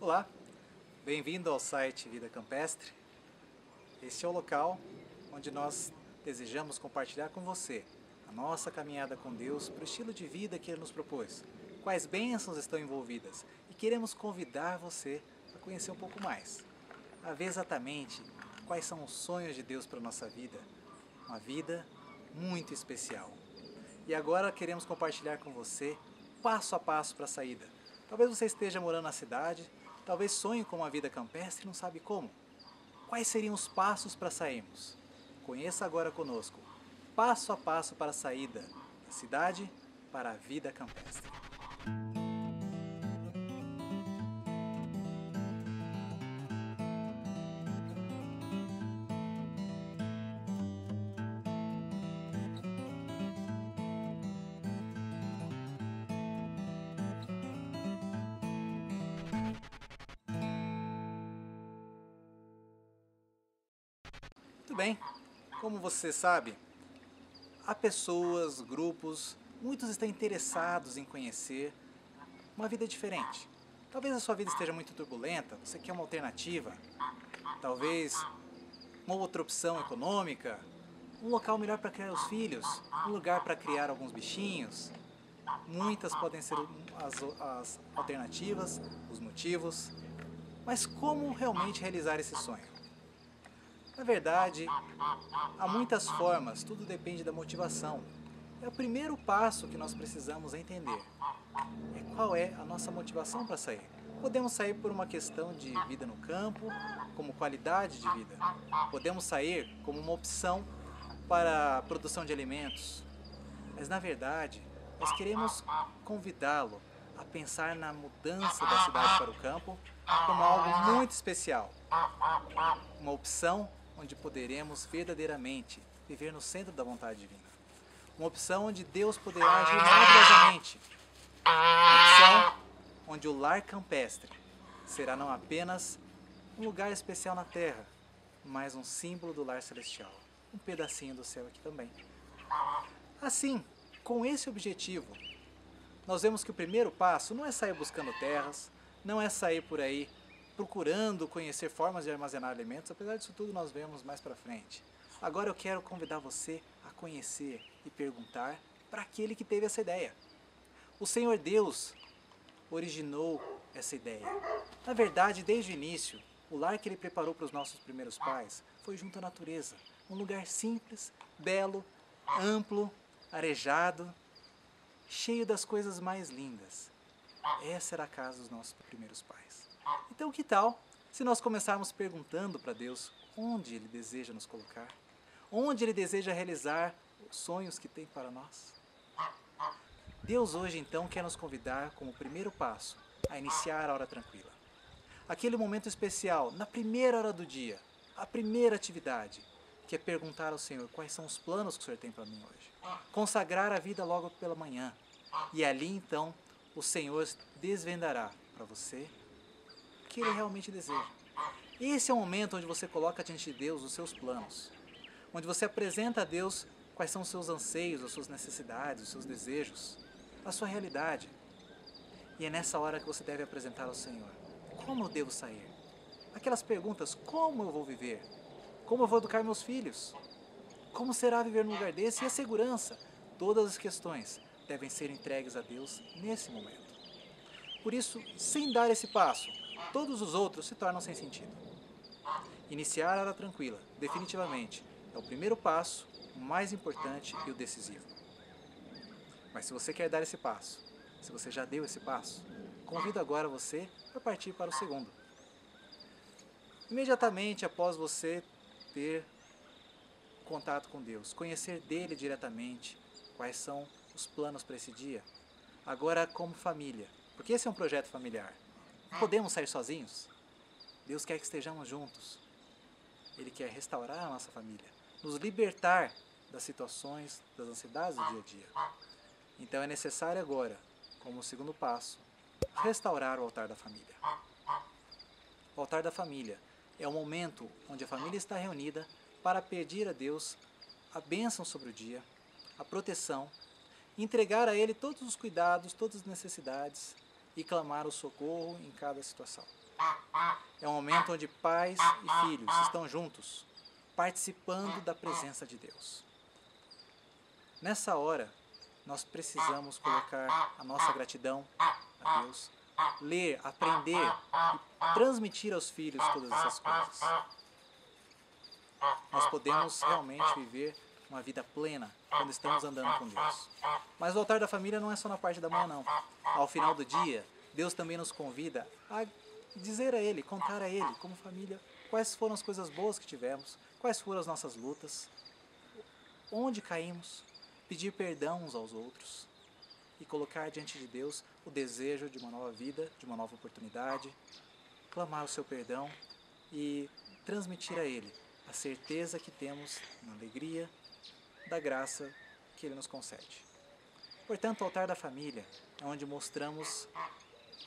Olá, bem-vindo ao site Vida Campestre. Este é o local onde nós desejamos compartilhar com você a nossa caminhada com Deus para o estilo de vida que Ele nos propôs, quais bênçãos estão envolvidas e queremos convidar você a conhecer um pouco mais, a ver exatamente quais são os sonhos de Deus para a nossa vida, uma vida muito especial. E agora queremos compartilhar com você passo a passo para a saída. Talvez você esteja morando na cidade, talvez sonhe com uma vida campestre e não sabe como. Quais seriam os passos para sairmos? Conheça agora conosco, passo a passo para a saída da cidade para a vida campestre. Muito bem, como você sabe, há pessoas, grupos, muitos estão interessados em conhecer uma vida diferente. Talvez a sua vida esteja muito turbulenta, você quer uma alternativa, talvez uma outra opção econômica, um local melhor para criar os filhos, um lugar para criar alguns bichinhos. Muitas podem ser as alternativas, os motivos, mas como realmente realizar esse sonho? Na verdade, há muitas formas, tudo depende da motivação. É o primeiro passo que nós precisamos entender. É qual é a nossa motivação para sair. Podemos sair por uma questão de vida no campo, como qualidade de vida. Podemos sair como uma opção para a produção de alimentos. Mas na verdade, nós queremos convidá-lo a pensar na mudança da cidade para o campo como algo muito especial. Uma opção onde poderemos verdadeiramente viver no centro da vontade divina. Uma opção onde Deus poderá agir maravilhosamente. Uma opção onde o lar campestre será não apenas um lugar especial na terra, mas um símbolo do lar celestial. Um pedacinho do céu aqui também. Assim, com esse objetivo, nós vemos que o primeiro passo não é sair buscando terras, não é sair por aí procurando conhecer formas de armazenar alimentos, apesar disso tudo nós vemos mais para frente. Agora eu quero convidar você a conhecer e perguntar para aquele que teve essa ideia. O Senhor Deus originou essa ideia. Na verdade, desde o início, o lar que Ele preparou para os nossos primeiros pais foi junto à natureza. Um lugar simples, belo, amplo, arejado, cheio das coisas mais lindas. Essa era a casa dos nossos primeiros pais. Então, que tal se nós começarmos perguntando para Deus onde Ele deseja nos colocar? Onde Ele deseja realizar os sonhos que tem para nós? Deus hoje então quer nos convidar como primeiro passo a iniciar a hora tranquila. Aquele momento especial, na primeira hora do dia, a primeira atividade, que é perguntar ao Senhor quais são os planos que o Senhor tem para mim hoje. Consagrar a vida logo pela manhã. E ali então o Senhor desvendará para você o que Ele realmente deseja. Esse é o momento onde você coloca diante de Deus os seus planos. Onde você apresenta a Deus quais são os seus anseios, as suas necessidades, os seus desejos, a sua realidade. E é nessa hora que você deve apresentar ao Senhor. Como eu devo sair? Aquelas perguntas, como eu vou viver? Como eu vou educar meus filhos? Como será viver num lugar desse? E a segurança? Todas as questões devem ser entregues a Deus nesse momento. Por isso, sem dar esse passo, todos os outros se tornam sem sentido. Iniciar a hora tranquila, definitivamente, é o primeiro passo, o mais importante e o decisivo. Mas se você quer dar esse passo, se você já deu esse passo, convido agora você a partir para o segundo. Imediatamente após você ter contato com Deus, conhecer dele diretamente, quais são os planos para esse dia, agora como família, porque esse é um projeto familiar. Não podemos sair sozinhos. Deus quer que estejamos juntos. Ele quer restaurar a nossa família, nos libertar das situações, das ansiedades do dia a dia. Então é necessário agora, como segundo passo, restaurar o altar da família. O altar da família é o momento onde a família está reunida para pedir a Deus a bênção sobre o dia, a proteção, entregar a Ele todos os cuidados, todas as necessidades e clamar o socorro em cada situação. É um momento onde pais e filhos estão juntos, participando da presença de Deus. Nessa hora, nós precisamos colocar a nossa gratidão a Deus, ler, aprender e transmitir aos filhos todas essas coisas. Nós podemos realmente viver uma vida plena quando estamos andando com Deus. Mas o altar da família não é só na parte da manhã, não. Ao final do dia, Deus também nos convida a dizer a Ele, contar a Ele, como família, quais foram as coisas boas que tivemos, quais foram as nossas lutas, onde caímos, pedir perdão uns aos outros e colocar diante de Deus o desejo de uma nova vida, de uma nova oportunidade, clamar o seu perdão e transmitir a Ele a certeza que temos na alegria da graça que Ele nos concede. Portanto, o altar da família é onde mostramos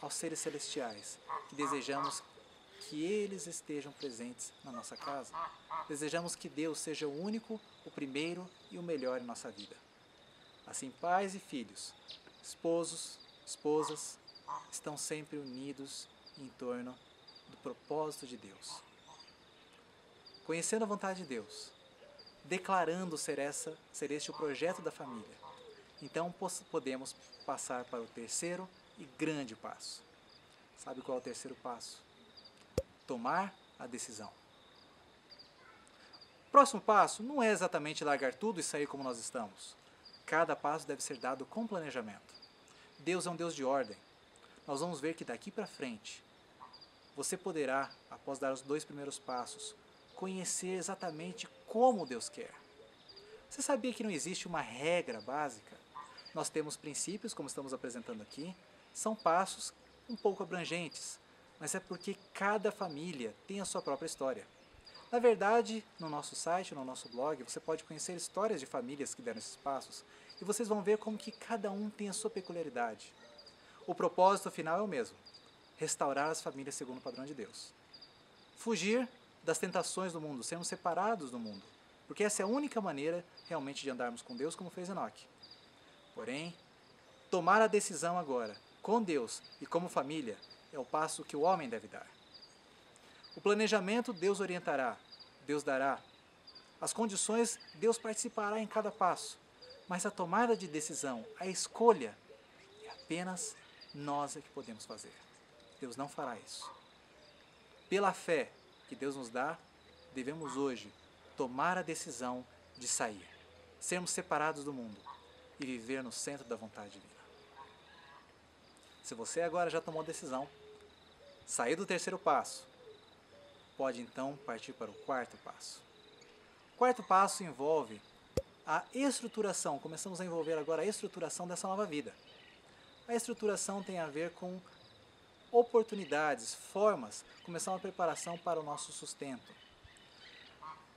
aos seres celestiais que desejamos que eles estejam presentes na nossa casa. Desejamos que Deus seja o único, o primeiro e o melhor em nossa vida. Assim, pais e filhos, esposos, esposas, estão sempre unidos em torno do propósito de Deus. Conhecendo a vontade de Deus, declarando ser este o projeto da família, então podemos passar para o terceiro e grande passo. Sabe qual é o terceiro passo? Tomar a decisão. O próximo passo não é exatamente largar tudo e sair como nós estamos. Cada passo deve ser dado com planejamento. Deus é um Deus de ordem. Nós vamos ver que daqui para frente, você poderá, após dar os 2 primeiros passos, conhecer exatamente como Deus quer. Você sabia que não existe uma regra básica? Nós temos princípios, como estamos apresentando aqui, são passos um pouco abrangentes, mas é porque cada família tem a sua própria história. Na verdade, no nosso site, no nosso blog, você pode conhecer histórias de famílias que deram esses passos e vocês vão ver como que cada um tem a sua peculiaridade. O propósito final é o mesmo: restaurar as famílias segundo o padrão de Deus. Fugir das tentações do mundo, sermos separados do mundo, porque essa é a única maneira realmente de andarmos com Deus, como fez Enoque. Porém, tomar a decisão agora, com Deus e como família, é o passo que o homem deve dar. O planejamento Deus orientará, Deus dará. As condições Deus participará em cada passo. Mas a tomada de decisão, a escolha, é apenas nós que podemos fazer. Deus não fará isso. Pela fé que Deus nos dá, devemos hoje tomar a decisão de sair, sermos separados do mundo e viver no centro da vontade divina. Se você agora já tomou a decisão, sair do terceiro passo, pode então partir para o quarto passo. O quarto passo envolve a estruturação. Começamos a envolver agora a estruturação dessa nova vida. A estruturação tem a ver com oportunidades, formas, começar uma preparação para o nosso sustento.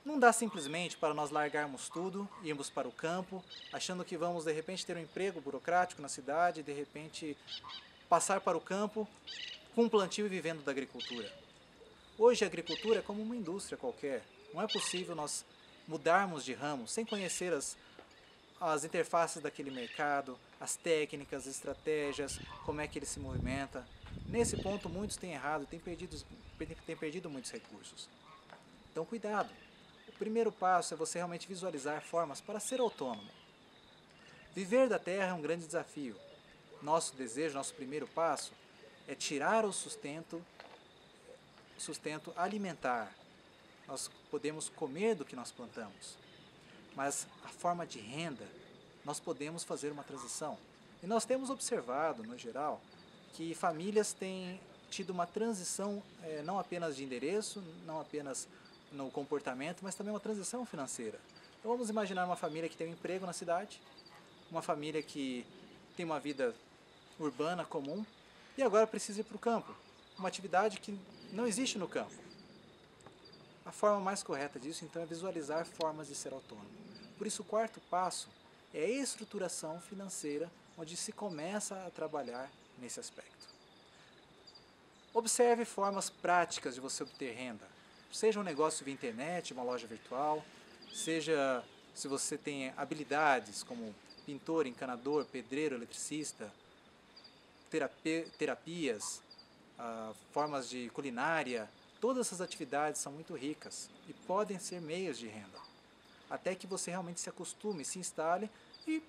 Não dá simplesmente para nós largarmos tudo, irmos para o campo, achando que vamos de repente ter um emprego burocrático na cidade, de repente passar para o campo com um plantio e vivendo da agricultura. Hoje a agricultura é como uma indústria qualquer. Não é possível nós mudarmos de ramo sem conhecer as interfaces daquele mercado, as técnicas, as estratégias, como é que ele se movimenta. Nesse ponto muitos têm errado, têm perdido muitos recursos. Então cuidado. O primeiro passo é você realmente visualizar formas para ser autônomo. Viver da terra é um grande desafio. Nosso desejo, nosso primeiro passo é tirar o sustento alimentar. Nós podemos comer do que nós plantamos, mas a forma de renda, nós podemos fazer uma transição. E nós temos observado, no geral, que famílias têm tido uma transição não apenas de endereço, não apenas no comportamento, mas também uma transição financeira. Então vamos imaginar uma família que tem um emprego na cidade, uma família que tem uma vida urbana comum e agora precisa ir para o campo, uma atividade que não existe no campo. A forma mais correta disso, então, é visualizar formas de ser autônomo. Por isso, o quarto passo é a estruturação financeira, onde se começa a trabalhar nesse aspecto. Observe formas práticas de você obter renda. Seja um negócio via internet, uma loja virtual, seja se você tem habilidades como pintor, encanador, pedreiro, eletricista, terapias, formas de culinária, todas essas atividades são muito ricas e podem ser meios de renda. Até que você realmente se acostume, se instale e,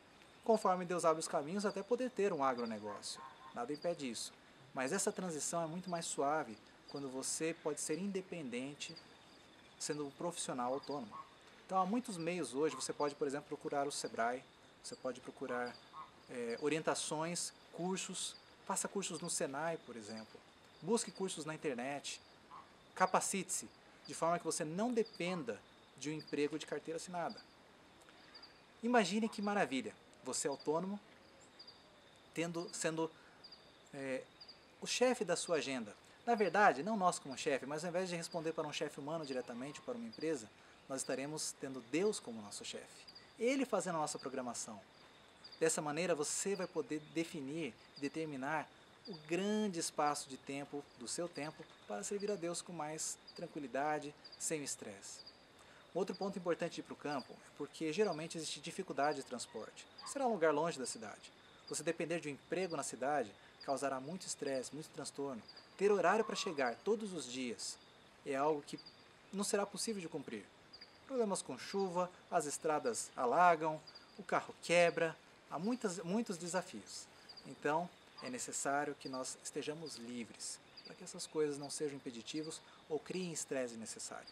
conforme Deus abre os caminhos, até poder ter um agronegócio. Nada impede isso. Mas essa transição é muito mais suave quando você pode ser independente, sendo um profissional autônomo. Então há muitos meios hoje, você pode, por exemplo, procurar o Sebrae, você pode procurar orientações, cursos, faça cursos no Senai, por exemplo. Busque cursos na internet, capacite-se, de forma que você não dependa de um emprego de carteira assinada. Imagine que maravilha, você é autônomo, sendo o chefe da sua agenda. Na verdade, não nós como chefe, mas ao invés de responder para um chefe humano diretamente ou para uma empresa, nós estaremos tendo Deus como nosso chefe. Ele fazendo a nossa programação. Dessa maneira você vai poder definir e determinar o grande espaço de tempo, do seu tempo, para servir a Deus com mais tranquilidade, sem estresse. Outro ponto importante de ir para o campo é porque geralmente existe dificuldade de transporte. Será um lugar longe da cidade. Você depender de um emprego na cidade causará muito estresse, muito transtorno. Ter horário para chegar todos os dias é algo que não será possível de cumprir. Problemas com chuva, as estradas alagam, o carro quebra, há muitos desafios. Então, é necessário que nós estejamos livres, para que essas coisas não sejam impeditivos ou criem estresse desnecessário.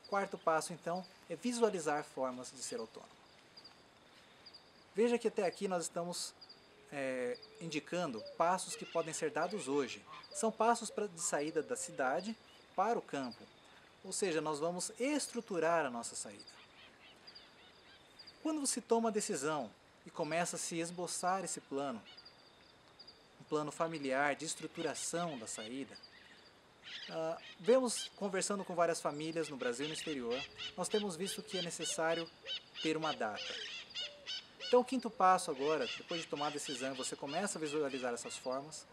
Quarto passo, então, é visualizar formas de ser autônomo. Veja que até aqui nós estamos indicando passos que podem ser dados hoje. São passos de saída da cidade para o campo. Ou seja, nós vamos estruturar a nossa saída. Quando você toma a decisão e começa a se esboçar esse plano, um plano familiar de estruturação da saída, vemos, conversando com várias famílias no Brasil e no exterior, nós temos visto que é necessário ter uma data. Então o quinto passo agora, depois de tomar a decisão, você começa a visualizar essas formas.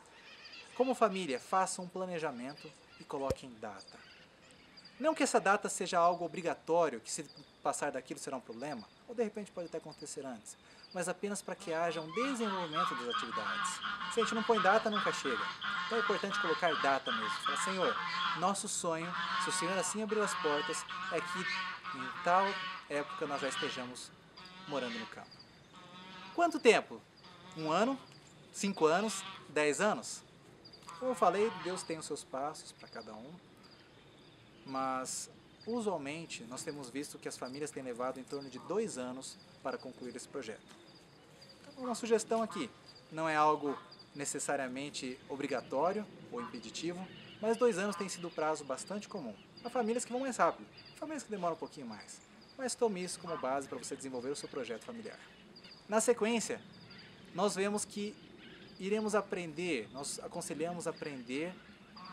Como família, faça um planejamento e coloque em data. Não que essa data seja algo obrigatório, que se passar daquilo será um problema, ou de repente pode até acontecer antes, mas apenas para que haja um desenvolvimento das atividades. Se a gente não põe data, nunca chega. Então é importante colocar data mesmo. Falar, Senhor, nosso sonho, se o Senhor assim abrir as portas, é que em tal época nós já estejamos morando no campo. Quanto tempo? 1 ano? 5 anos? 10 anos? Como eu falei, Deus tem os seus passos para cada um, mas usualmente nós temos visto que as famílias têm levado em torno de 2 anos para concluir esse projeto. Então, uma sugestão aqui, não é algo necessariamente obrigatório ou impeditivo, mas 2 anos tem sido um prazo bastante comum. Há famílias que vão mais rápido, famílias que demoram um pouquinho mais, mas tome isso como base para você desenvolver o seu projeto familiar. Na sequência, nós vemos que iremos aprender, nós aconselhamos aprender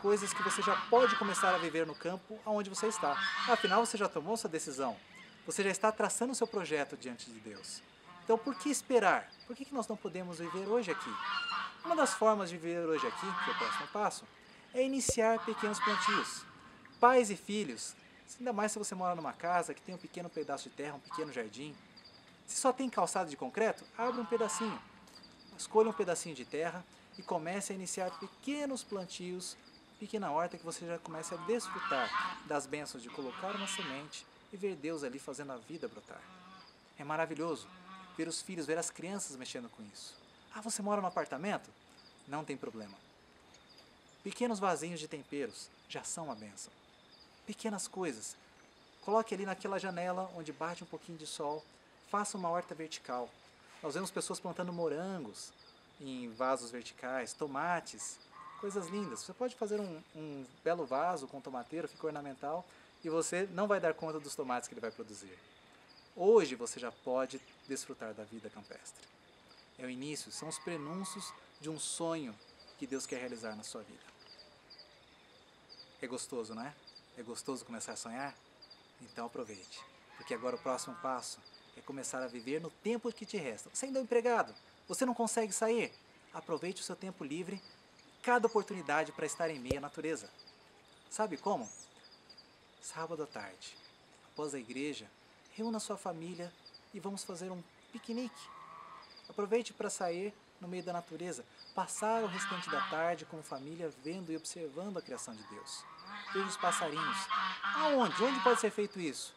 coisas que você já pode começar a viver no campo onde você está. Afinal, você já tomou sua decisão, você já está traçando o seu projeto diante de Deus. Então, por que esperar? Por que nós não podemos viver hoje aqui? Uma das formas de viver hoje aqui, que é o próximo passo, é iniciar pequenos plantios. Pais e filhos, ainda mais se você mora numa casa que tem um pequeno pedaço de terra, um pequeno jardim. Se só tem calçado de concreto, abra um pedacinho. Escolha um pedacinho de terra e comece a iniciar pequenos plantios, pequena horta que você já comece a desfrutar das bênçãos de colocar uma semente e ver Deus ali fazendo a vida brotar. É maravilhoso ver os filhos, ver as crianças mexendo com isso. Ah, você mora no apartamento? Não tem problema. Pequenos vasinhos de temperos já são uma bênção. Pequenas coisas. Coloque ali naquela janela onde bate um pouquinho de sol. Faça uma horta vertical. Nós vemos pessoas plantando morangos em vasos verticais, tomates, coisas lindas. Você pode fazer um belo vaso com tomateiro, fica ornamental, e você não vai dar conta dos tomates que ele vai produzir. Hoje você já pode desfrutar da vida campestre. É o início, são os prenúncios de um sonho que Deus quer realizar na sua vida. É gostoso, não é? É gostoso começar a sonhar? Então aproveite, porque agora o próximo passo é começar a viver no tempo que te resta. Você ainda é um empregado, você não consegue sair? Aproveite o seu tempo livre, cada oportunidade para estar em meio à natureza. Sabe como? Sábado à tarde, após a igreja, reúna sua família e vamos fazer um piquenique. Aproveite para sair no meio da natureza, passar o restante da tarde com família vendo e observando a criação de Deus. Veja os passarinhos. Aonde? Onde pode ser feito isso?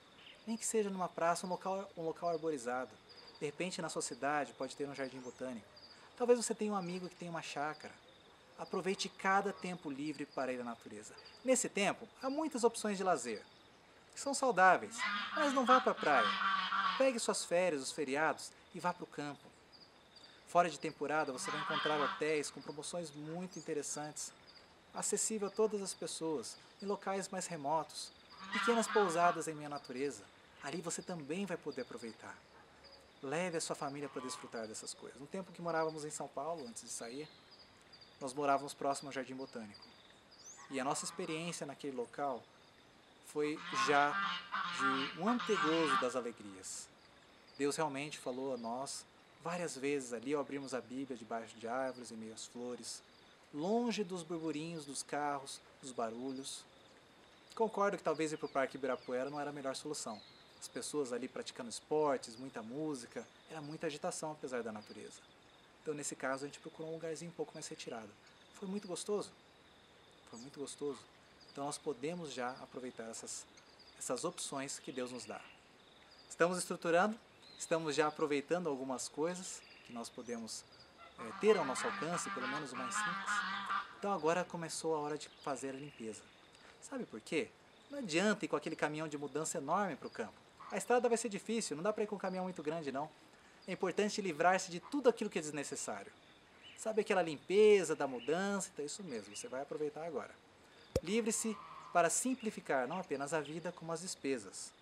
Nem que seja numa praça, um local arborizado. De repente, na sua cidade, pode ter um jardim botânico. Talvez você tenha um amigo que tenha uma chácara. Aproveite cada tempo livre para ir à natureza. Nesse tempo, há muitas opções de lazer, que são saudáveis, mas não vá para a praia. Pegue suas férias, os feriados e vá para o campo. Fora de temporada, você vai encontrar hotéis com promoções muito interessantes, acessível a todas as pessoas, em locais mais remotos, pequenas pousadas em meio à natureza. Ali você também vai poder aproveitar. Leve a sua família para desfrutar dessas coisas. No tempo que morávamos em São Paulo, antes de sair, nós morávamos próximo ao Jardim Botânico. E a nossa experiência naquele local foi já de um antegozo das alegrias. Deus realmente falou a nós várias vezes ali ao abrirmos a Bíblia debaixo de árvores, em meio às flores, longe dos burburinhos dos carros, dos barulhos. Concordo que talvez ir para o Parque Ibirapuera não era a melhor solução. As pessoas ali praticando esportes, muita música, era muita agitação apesar da natureza. Então nesse caso a gente procurou um lugarzinho um pouco mais retirado. Foi muito gostoso. Foi muito gostoso. Então nós podemos já aproveitar essas opções que Deus nos dá. Estamos estruturando, estamos já aproveitando algumas coisas que nós podemos ter ao nosso alcance, pelo menos o mais simples. Então agora começou a hora de fazer a limpeza. Sabe por quê? Não adianta ir com aquele caminhão de mudança enorme para o campo. A estrada vai ser difícil, não dá para ir com um caminhão muito grande não. É importante livrar-se de tudo aquilo que é desnecessário. Sabe aquela limpeza da mudança? Então é isso mesmo, você vai aproveitar agora. Livre-se para simplificar não apenas a vida, como as despesas.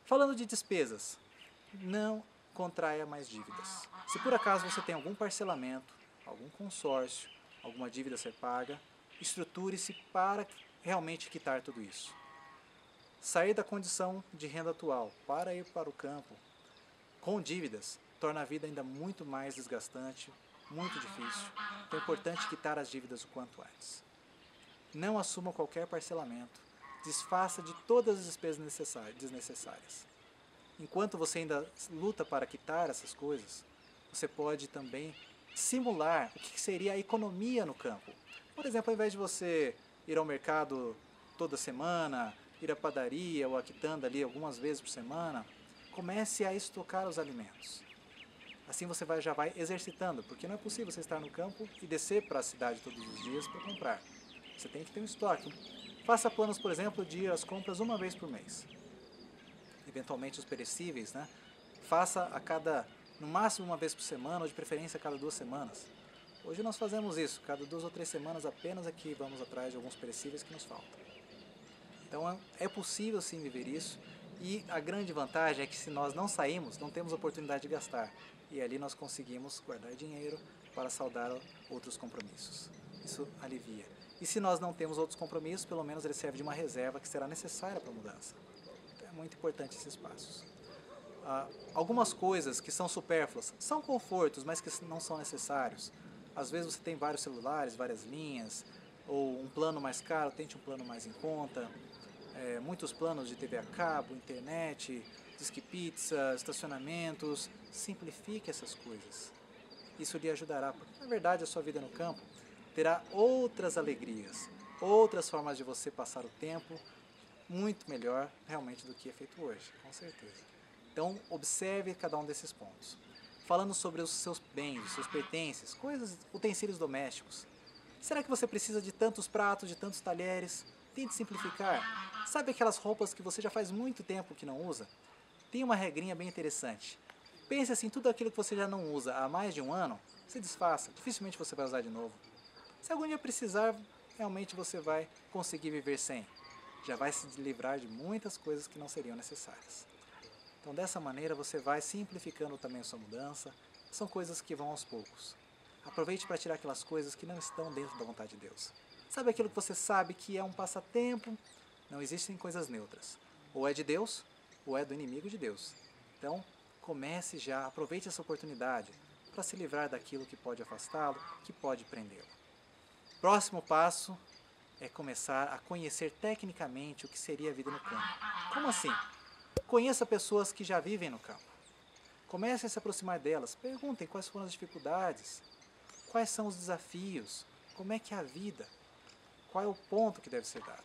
Falando de despesas, não contraia mais dívidas. Se por acaso você tem algum parcelamento, algum consórcio, alguma dívida a ser paga, estruture-se para realmente quitar tudo isso. Sair da condição de renda atual para ir para o campo com dívidas torna a vida ainda muito mais desgastante, muito difícil. Então é importante quitar as dívidas o quanto antes. Não assuma qualquer parcelamento. Desfaça de todas as despesas desnecessárias. Enquanto você ainda luta para quitar essas coisas, você pode também simular o que seria a economia no campo. Por exemplo, ao invés de você ir ao mercado toda semana, ir à padaria ou à quitanda ali algumas vezes por semana, comece a estocar os alimentos. Assim você já vai exercitando, porque não é possível você estar no campo e descer para a cidade todos os dias para comprar. Você tem que ter um estoque. Faça planos, por exemplo, de ir às compras uma vez por mês. Eventualmente os perecíveis, né? Faça no máximo uma vez por semana, ou de preferência a cada 2 semanas. Hoje nós fazemos isso, cada 2 ou 3 semanas apenas aqui vamos atrás de alguns perecíveis que nos faltam. Então é possível sim viver isso, e a grande vantagem é que se nós não saímos, não temos oportunidade de gastar, e ali nós conseguimos guardar dinheiro para saldar outros compromissos. Isso alivia. E se nós não temos outros compromissos, pelo menos ele serve de uma reserva que será necessária para a mudança. Então é muito importante esses passos. Algumas coisas que são supérfluas são confortos, mas que não são necessários. Às vezes você tem vários celulares, várias linhas, ou um plano mais caro, tente um plano mais em conta. Muitos planos de TV a cabo, internet, disque pizza, estacionamentos. Simplifique essas coisas. Isso lhe ajudará, porque na verdade a sua vida no campo terá outras alegrias, outras formas de você passar o tempo muito melhor realmente do que é feito hoje, com certeza. Então observe cada um desses pontos. Falando sobre os seus bens, os seus pertences, coisas, utensílios domésticos. Será que você precisa de tantos pratos, de tantos talheres? Tente simplificar. Sabe aquelas roupas que você já faz muito tempo que não usa? Tem uma regrinha bem interessante. Pense assim, tudo aquilo que você já não usa há mais de um ano, se desfaça. Dificilmente você vai usar de novo. Se algum dia precisar, realmente você vai conseguir viver sem. Já vai se livrar de muitas coisas que não seriam necessárias. Então dessa maneira você vai simplificando também a sua mudança. São coisas que vão aos poucos. Aproveite para tirar aquelas coisas que não estão dentro da vontade de Deus. Sabe aquilo que você sabe que é um passatempo? Não existem coisas neutras. Ou é de Deus, ou é do inimigo de Deus. Então comece já, aproveite essa oportunidade para se livrar daquilo que pode afastá-lo, que pode prendê-lo. Próximo passo é começar a conhecer tecnicamente o que seria a vida no campo. Como assim? Conheça pessoas que já vivem no campo. Comece a se aproximar delas, perguntem quais foram as dificuldades, quais são os desafios, como é que é a vida, qual é o ponto que deve ser dado.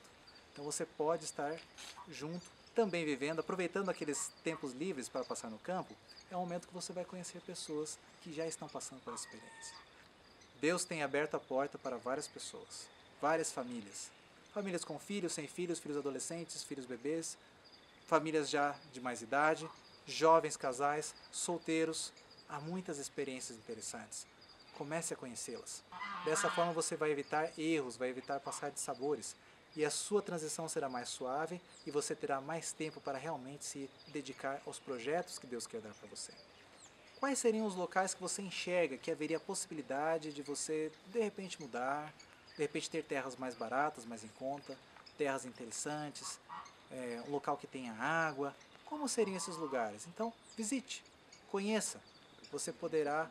Então você pode estar junto, também vivendo, aproveitando aqueles tempos livres para passar no campo, é um momento que você vai conhecer pessoas que já estão passando por essa experiência. Deus tem aberto a porta para várias pessoas, várias famílias. Famílias com filhos, sem filhos, filhos adolescentes, filhos bebês, famílias já de mais idade, jovens casais, solteiros. Há muitas experiências interessantes. Comece a conhecê-las. Dessa forma você vai evitar erros, vai evitar passar de sabores. E a sua transição será mais suave e você terá mais tempo para realmente se dedicar aos projetos que Deus quer dar para você. Quais seriam os locais que você enxerga que haveria a possibilidade de você, de repente, mudar, de repente ter terras mais baratas, mais em conta, terras interessantes, um local que tenha água? Como seriam esses lugares? Então, visite, conheça. Você poderá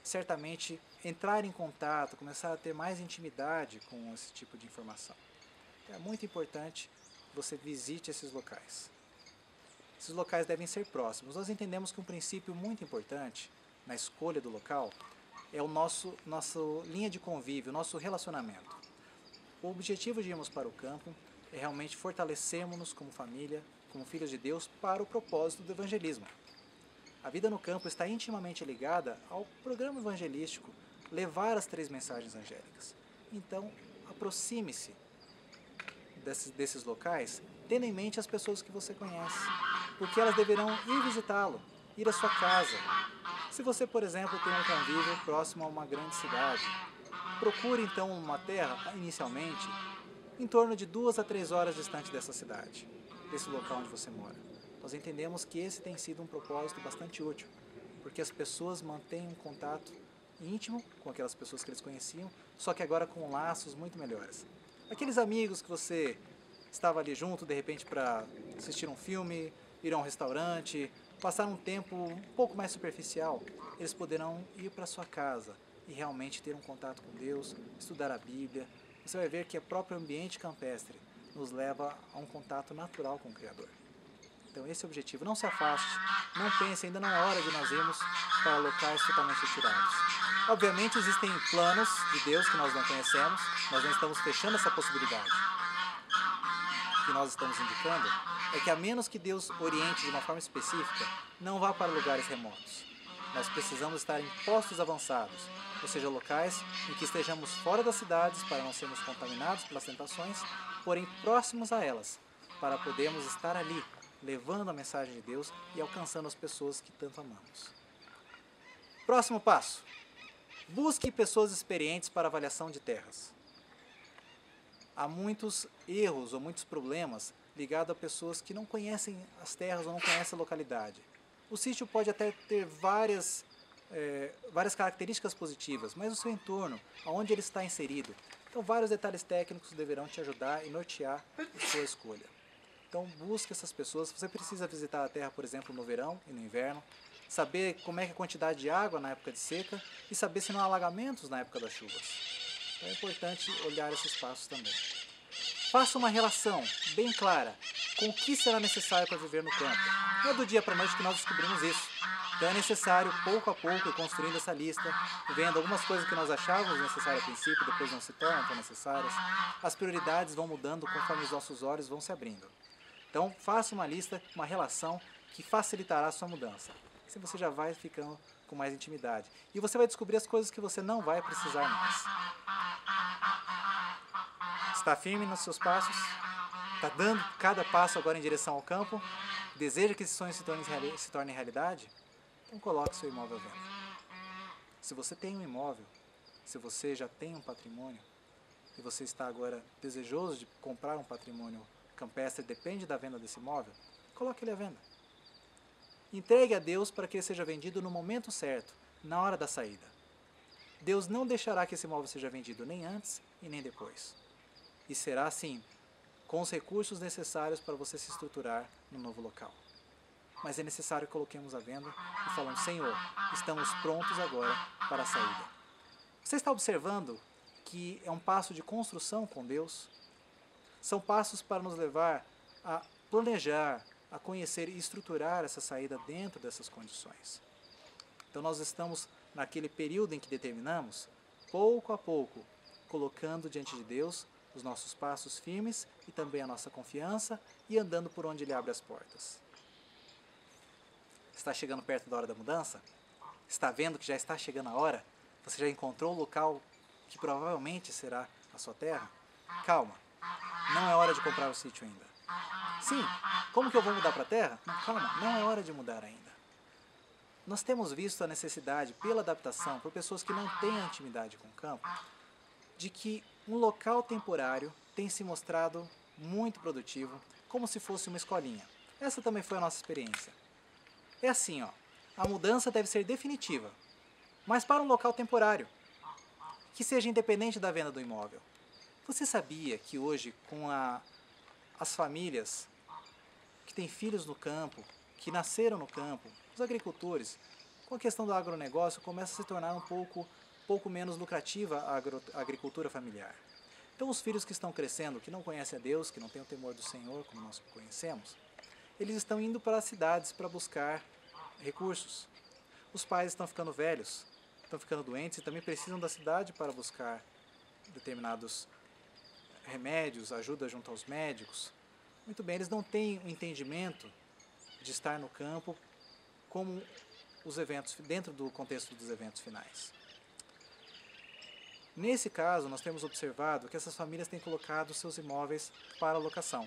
certamente entrar em contato, começar a ter mais intimidade com esse tipo de informação. É muito importante que você visite esses locais. Esses locais devem ser próximos. Nós entendemos que um princípio muito importante na escolha do local é o nossa linha de convívio, o nosso relacionamento. O objetivo de irmos para o campo é realmente fortalecermos-nos como família, como filhos de Deus, para o propósito do evangelismo. A vida no campo está intimamente ligada ao programa evangelístico, levar as 3 mensagens angélicas. Então, aproxime-se desses locais, tendo em mente as pessoas que você conhece, porque elas deverão ir visitá-lo, ir à sua casa. Se você, por exemplo, tem um convívio próximo a uma grande cidade, procure então uma terra, inicialmente, em torno de 2 a 3 horas distante dessa cidade, desse local onde você mora. Nós entendemos que esse tem sido um propósito bastante útil, porque as pessoas mantêm um contato íntimo com aquelas pessoas que eles conheciam, só que agora com laços muito melhores. Aqueles amigos que você estava ali junto, de repente, para assistir um filme, ir a um restaurante, passar um tempo um pouco mais superficial, eles poderão ir para sua casa e realmente ter um contato com Deus, estudar a Bíblia. Você vai ver que o próprio ambiente campestre nos leva a um contato natural com o Criador. Então esse é o objetivo. Não se afaste, não pense, ainda não é hora de nós irmos para locais totalmente retirados. Obviamente existem planos de Deus que nós não conhecemos, nós não estamos fechando essa possibilidade. O que nós estamos indicando é que a menos que Deus oriente de uma forma específica, não vá para lugares remotos. Nós precisamos estar em postos avançados, ou seja, locais em que estejamos fora das cidades para não sermos contaminados pelas tentações, porém próximos a elas, para podermos estar ali, levando a mensagem de Deus e alcançando as pessoas que tanto amamos. Próximo passo. Busque pessoas experientes para avaliação de terras. Há muitos erros ou muitos problemas ligados a pessoas que não conhecem as terras ou não conhecem a localidade. O sítio pode até ter várias características positivas, mas o seu entorno, aonde ele está inserido. Então, vários detalhes técnicos deverão te ajudar e nortear a sua escolha. Então, busque essas pessoas. Você precisa visitar a terra, por exemplo, no verão e no inverno, saber como é que é a quantidade de água na época de seca e saber se não há alagamentos na época das chuvas. Então, é importante olhar esses passos também. Faça uma relação bem clara com o que será necessário para viver no campo. Não é do dia para a noite que nós descobrimos isso. Então é necessário, pouco a pouco, ir construindo essa lista, vendo algumas coisas que nós achávamos necessárias a princípio, depois não se tornam tão necessárias. As prioridades vão mudando conforme os nossos olhos vão se abrindo. Então faça uma lista, uma relação que facilitará a sua mudança. Assim você já vai ficando com mais intimidade. E você vai descobrir as coisas que você não vai precisar mais. Está firme nos seus passos? Está dando cada passo agora em direção ao campo? Deseja que esse sonho se torne realidade? Então coloque seu imóvel à venda. Se você tem um imóvel, se você já tem um patrimônio, e você está agora desejoso de comprar um patrimônio campestre, depende da venda desse imóvel, coloque ele à venda. Entregue a Deus para que ele seja vendido no momento certo, na hora da saída. Deus não deixará que esse imóvel seja vendido nem antes e nem depois. E será assim, com os recursos necessários para você se estruturar no novo local. Mas é necessário que coloquemos à venda e falamos, Senhor, estamos prontos agora para a saída. Você está observando que é um passo de construção com Deus? São passos para nos levar a planejar, a conhecer e estruturar essa saída dentro dessas condições. Então nós estamos naquele período em que determinamos, pouco a pouco, colocando diante de Deus os nossos passos firmes e também a nossa confiança e andando por onde Ele abre as portas. Está chegando perto da hora da mudança? Está vendo que já está chegando a hora? Você já encontrou o local que provavelmente será a sua terra? Calma, não é hora de comprar o sítio ainda. Sim, como que eu vou mudar para a terra? Não, calma, não é hora de mudar ainda. Nós temos visto a necessidade, pela adaptação, por pessoas que não têm intimidade com o campo, de que um local temporário tem se mostrado muito produtivo, como se fosse uma escolinha. Essa também foi a nossa experiência. É assim, a mudança deve ser definitiva, mas para um local temporário, que seja independente da venda do imóvel. Você sabia que hoje, com as famílias que têm filhos no campo, que nasceram no campo, os agricultores, com a questão do agronegócio, começa a se tornar um pouco menos lucrativa a agricultura familiar. Então os filhos que estão crescendo, que não conhecem a Deus, que não têm o temor do Senhor, como nós conhecemos, eles estão indo para as cidades para buscar recursos. Os pais estão ficando velhos, estão ficando doentes e também precisam da cidade para buscar determinados remédios, ajuda junto aos médicos. Muito bem, eles não têm o entendimento de estar no campo como os eventos, dentro do contexto dos eventos finais. Nesse caso, nós temos observado que essas famílias têm colocado seus imóveis para locação.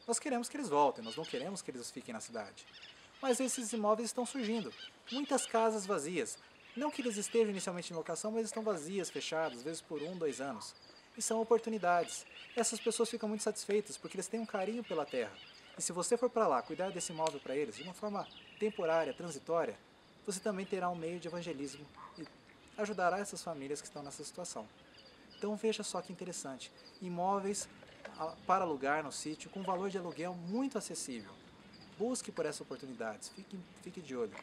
Nós queremos que eles voltem, nós não queremos que eles fiquem na cidade. Mas esses imóveis estão surgindo. Muitas casas vazias. Não que eles estejam inicialmente em locação, mas estão vazias, fechadas, às vezes por 1, 2 anos. E são oportunidades. Essas pessoas ficam muito satisfeitas porque eles têm um carinho pela terra. E se você for para lá cuidar desse imóvel para eles, de uma forma temporária, transitória, você também terá um meio de evangelismo e ajudará essas famílias que estão nessa situação. Então veja só que interessante. Imóveis para alugar no sítio com valor de aluguel muito acessível. Busque por essas oportunidades, fique de olho.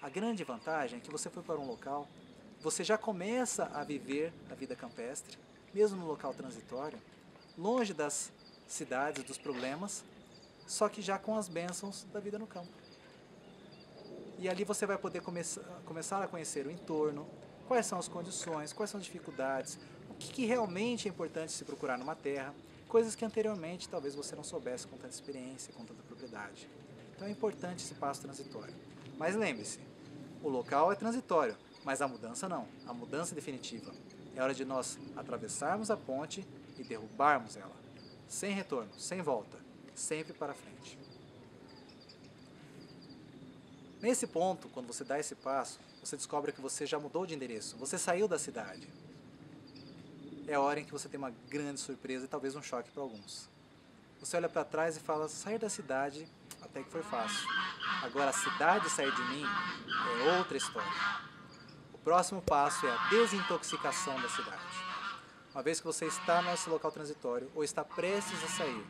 A grande vantagem é que você foi para um local, você já começa a viver a vida campestre, mesmo no local transitório, longe das cidades, dos problemas, só que já com as bênçãos da vida no campo. E ali você vai poder começar a conhecer o entorno, quais são as condições, quais são as dificuldades, o que realmente é importante se procurar numa terra, coisas que anteriormente talvez você não soubesse com tanta experiência, com tanta propriedade. Então é importante esse passo transitório. Mas lembre-se, o local é transitório, mas a mudança não, a mudança é definitiva. É hora de nós atravessarmos a ponte e derrubarmos ela, sem retorno, sem volta, sempre para frente. Nesse ponto, quando você dá esse passo, você descobre que você já mudou de endereço, você saiu da cidade. É a hora em que você tem uma grande surpresa e talvez um choque para alguns. Você olha para trás e fala, sair da cidade até que foi fácil. Agora, a cidade sair de mim é outra história. O próximo passo é a desintoxicação da cidade. Uma vez que você está nesse local transitório ou está prestes a sair,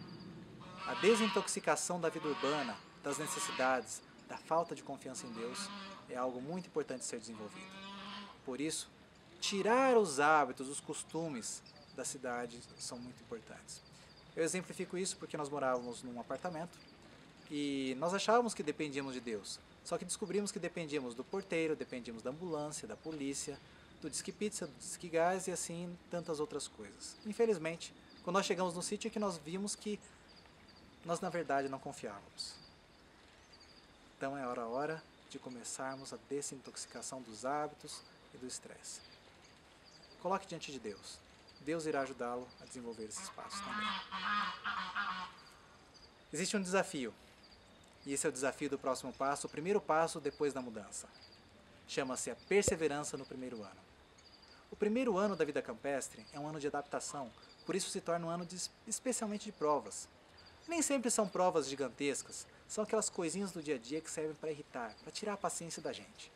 a desintoxicação da vida urbana, das necessidades, da falta de confiança em Deus, é algo muito importante ser desenvolvido. Por isso, tirar os hábitos, os costumes da cidade são muito importantes. Eu exemplifico isso porque nós morávamos num apartamento e nós achávamos que dependíamos de Deus, só que descobrimos que dependíamos do porteiro, dependíamos da ambulância, da polícia, do Disque Pizza, do Disque Gás e assim tantas outras coisas. Infelizmente, quando nós chegamos no sítio é que nós vimos que nós na verdade não confiávamos. Então é hora de começarmos a desintoxicação dos hábitos e do estresse. Coloque diante de Deus. Deus irá ajudá-lo a desenvolver esses passos também. Existe um desafio. E esse é o desafio do próximo passo, o primeiro passo depois da mudança. Chama-se a perseverança no primeiro ano. O primeiro ano da vida campestre é um ano de adaptação, por isso se torna um ano especialmente de provas. Nem sempre são provas gigantescas, são aquelas coisinhas do dia a dia que servem para irritar, para tirar a paciência da gente.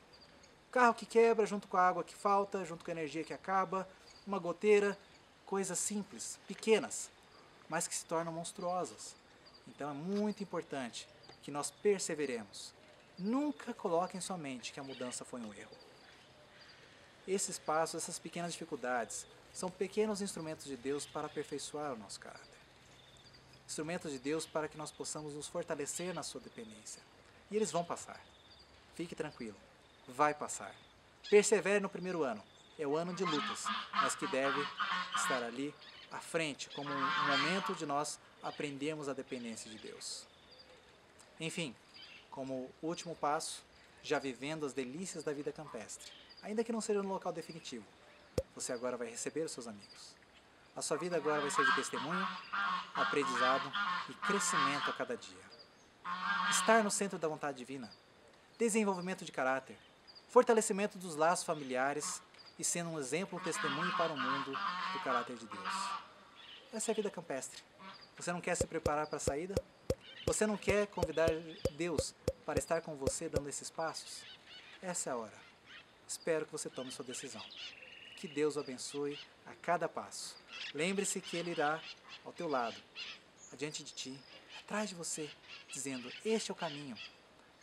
O carro que quebra junto com a água que falta, junto com a energia que acaba, uma goteira, coisas simples, pequenas, mas que se tornam monstruosas. Então é muito importante que nós perseveremos. Nunca coloque em sua mente que a mudança foi um erro. Esses passos, essas pequenas dificuldades, são pequenos instrumentos de Deus para aperfeiçoar o nosso caráter. Instrumentos de Deus para que nós possamos nos fortalecer na sua dependência. E eles vão passar. Fique tranquilo. vai passar. Persevere no primeiro ano. É o ano de lutas, mas que deve estar ali à frente, como um momento de nós aprendermos a dependência de Deus. Enfim, como último passo, já vivendo as delícias da vida campestre, ainda que não seja no local definitivo, você agora vai receber os seus amigos. A sua vida agora vai ser de testemunho, aprendizado e crescimento a cada dia. Estar no centro da vontade divina, desenvolvimento de caráter, fortalecimento dos laços familiares e sendo um exemplo, um testemunho para o mundo do caráter de Deus. Essa é a vida campestre. Você não quer se preparar para a saída? Você não quer convidar Deus para estar com você dando esses passos? Essa é a hora. Espero que você tome sua decisão. Que Deus o abençoe a cada passo. Lembre-se que Ele irá ao teu lado, adiante de ti, atrás de você, dizendo: este é o caminho,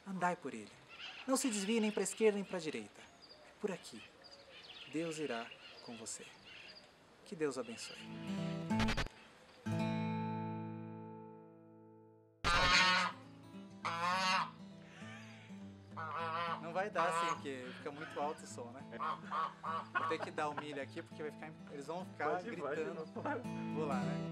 andai por ele. Não se desvie nem para a esquerda nem para a direita. É por aqui. Deus irá com você. Que Deus o abençoe. Não vai dar assim, porque fica muito alto o som, né? Vou ter que dar o milho aqui, porque vai ficar, eles vão ficar gritando. Vou lá, né?